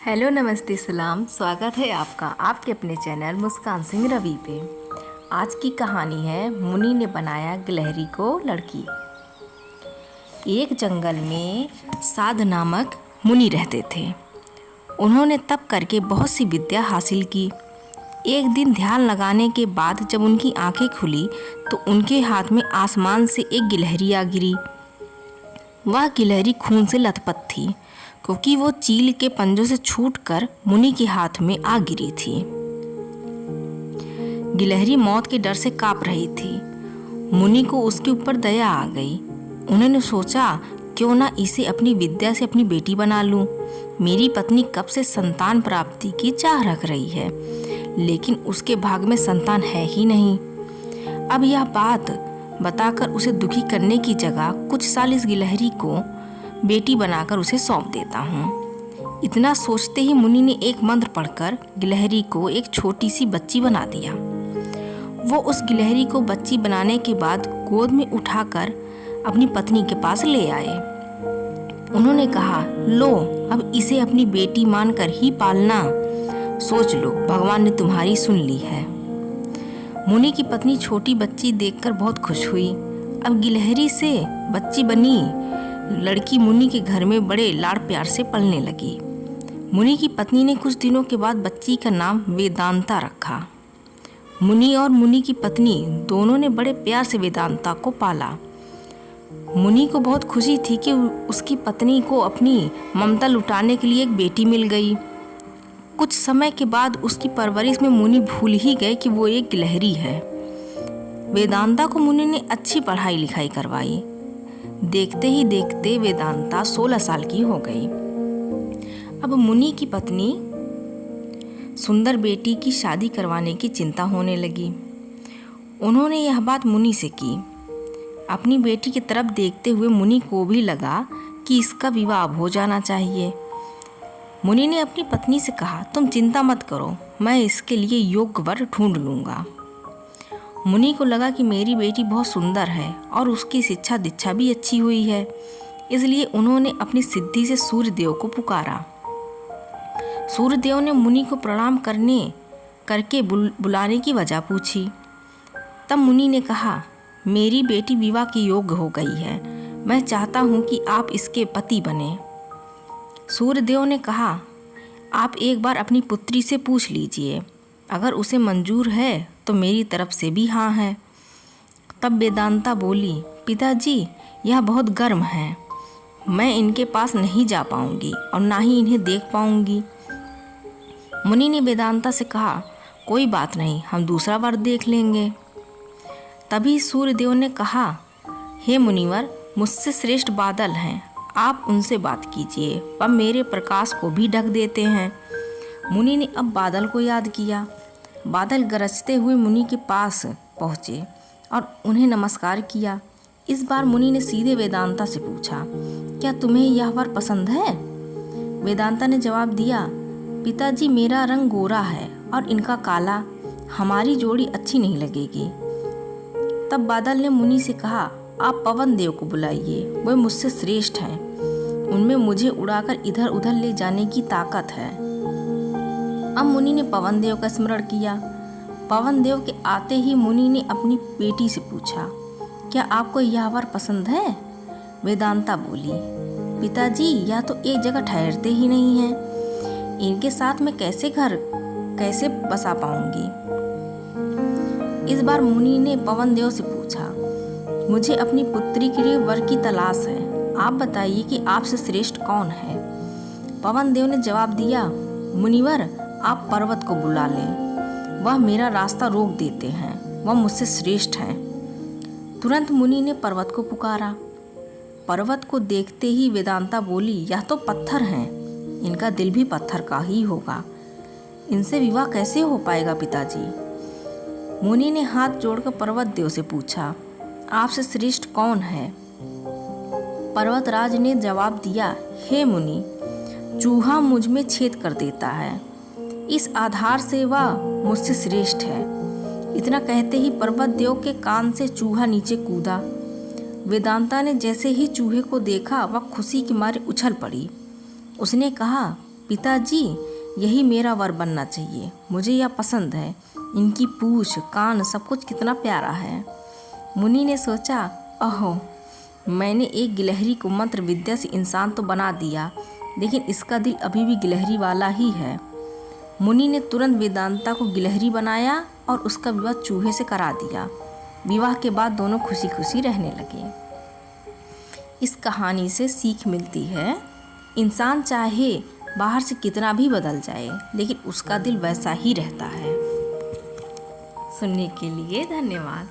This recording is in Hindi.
हेलो नमस्ते सलाम। स्वागत है आपका आपके अपने चैनल मुस्कान सिंह रवि पे। आज की कहानी है मुनि ने बनाया गिलहरी को लड़की। एक जंगल में साध नामक मुनि रहते थे। उन्होंने तप करके बहुत सी विद्या हासिल की। एक दिन ध्यान लगाने के बाद जब उनकी आंखें खुली तो उनके हाथ में आसमान से एक गिलहरी आ गिरी। वह गिलहरी खून से लथपथ थी क्योंकि वो चील के पंजों से छूटकर मुनि के हाथ में आ गिरी थी। गिलहरी मौत के डर से कांप रही थी। मुनि को उसके ऊपर दया आ गई। उन्होंने सोचा क्यों ना इसे अपनी विद्या से अपनी बेटी बना लूं। मेरी पत्नी कब से संतान प्राप्ति की चाह रख रही है, लेकिन उसके भाग में संतान है ही नहीं। अब यह बात बताकर उसे दुखी करने की जगह कुछ साल इस गिलहरी को बेटी बनाकर उसे सौंप देता हूँ। इतना सोचते ही मुनि ने एक मंत्र पढ़कर गिलहरी को एक छोटी सी बच्ची बना दिया। वो उस गिलहरी को बच्ची बनाने के बाद गोद में उठाकर अपनी पत्नी के पास ले आए। उन्होंने कहा, लो अब इसे अपनी बेटी मानकर ही पालना। सोच लो, भगवान ने तुम्हारी सुन ली है। मुनि की पत्नी छोटी बच्ची देखकर बहुत खुश हुई। अब गिलहरी से बच्ची बनी लड़की मुनि के घर में बड़े लाड़ प्यार से पलने लगी। मुनि की पत्नी ने कुछ दिनों के बाद बच्ची का नाम वेदांता रखा। मुनि और मुनि की पत्नी दोनों ने बड़े प्यार से वेदांता को पाला। मुनि को बहुत खुशी थी कि उसकी पत्नी को अपनी ममता लुटाने के लिए एक बेटी मिल गई। कुछ समय के बाद उसकी परवरिश में मुनि भूल ही गए कि वो एक गिलहरी है। वेदांता को मुनि ने अच्छी पढ़ाई लिखाई करवाई। देखते ही देखते वेदांता 16 साल की हो गई। अब मुनि की पत्नी सुंदर बेटी की शादी करवाने की चिंता होने लगी। उन्होंने यह बात मुनि से की। अपनी बेटी की तरफ देखते हुए मुनि को भी लगा कि इसका विवाह अब हो जाना चाहिए। मुनि ने अपनी पत्नी से कहा, तुम चिंता मत करो, मैं इसके लिए योग्य वर ढूंढ लूँगा। मुनि को लगा कि मेरी बेटी बहुत सुंदर है और उसकी शिक्षा दीक्षा भी अच्छी हुई है, इसलिए उन्होंने अपनी सिद्धि से सूर्यदेव को पुकारा। सूर्यदेव ने मुनि को प्रणाम करके बुलाने की वजह पूछी। तब मुनि ने कहा, मेरी बेटी विवाह के योग्य हो गई है, मैं चाहता हूँ कि आप इसके पति बने। सूर्यदेव ने कहा, आप एक बार अपनी पुत्री से पूछ लीजिए, अगर उसे मंजूर है तो मेरी तरफ से भी हाँ है। तब वेदांता बोली, पिताजी यह बहुत गर्म है, मैं इनके पास नहीं जा पाऊंगी और ना ही इन्हें देख पाऊंगी। मुनि ने वेदांता से कहा, कोई बात नहीं, हम दूसरा वर देख लेंगे। तभी सूर्यदेव ने कहा, हे मुनिवर, मुझसे श्रेष्ठ बादल हैं, आप उनसे बात कीजिए, वह मेरे प्रकाश को भी ढक देते हैं। मुनि ने अब बादल को याद किया। बादल गरजते हुए मुनि के पास पहुँचे और उन्हें नमस्कार किया। इस बार मुनि ने सीधे वेदांता से पूछा, क्या तुम्हें यह वर पसंद है? वेदांता ने जवाब दिया, पिताजी मेरा रंग गोरा है और इनका काला, हमारी जोड़ी अच्छी नहीं लगेगी। तब बादल ने मुनि से कहा, आप पवन देव को बुलाइए, वे मुझसे श्रेष्ठ हैं, उनमें मुझे उड़ाकर इधर उधर ले जाने की ताकत है। अब मुनि ने पवन देव का स्मरण किया। पवन देव के आते ही मुनि ने अपनी बेटी से पूछा, क्या आपको यह वर पसंद है? वेदांता बोली, पिताजी यह तो एक जगह ठहरते ही नहीं हैं, इनके साथ मैं कैसे बसा पाऊंगी? इस बार मुनि ने पवन देव से पूछा, मुझे अपनी पुत्री के लिए वर की तलाश है, आप बताइए कि आपसे श्रेष्ठ कौन है? पवन देव ने जवाब दिया, मुनिवर आप पर्वत को बुला लें, वह मेरा रास्ता रोक देते हैं, वह मुझसे श्रेष्ठ हैं। तुरंत मुनि ने पर्वत को पुकारा। पर्वत को देखते ही वेदांता बोली, यह तो पत्थर हैं, इनका दिल भी पत्थर का ही होगा, इनसे विवाह कैसे हो पाएगा पिताजी? मुनि ने हाथ जोड़कर पर्वत देव से पूछा, आपसे श्रेष्ठ कौन है? पर्वतराज ने जवाब दिया, हे मुनि, चूहा मुझ में छेद कर देता है, इस आधार से वह मुझसे श्रेष्ठ है। इतना कहते ही पर्वत देव के कान से चूहा नीचे कूदा। वेदांता ने जैसे ही चूहे को देखा, वह खुशी के मारे उछल पड़ी। उसने कहा, पिताजी, यही मेरा वर बनना चाहिए, मुझे यह पसंद है, इनकी पूंछ कान सब कुछ कितना प्यारा है। मुनि ने सोचा, अहो, मैंने एक गिलहरी को मंत्र विद्या से इंसान तो बना दिया, लेकिन इसका दिल अभी भी गिलहरी वाला ही है। मुनि ने तुरंत वेदांता को गिलहरी बनाया और उसका विवाह चूहे से करा दिया। विवाह के बाद दोनों खुशी खुशी रहने लगे। इस कहानी से सीख मिलती है, इंसान चाहे बाहर से कितना भी बदल जाए, लेकिन उसका दिल वैसा ही रहता है। सुनने के लिए धन्यवाद।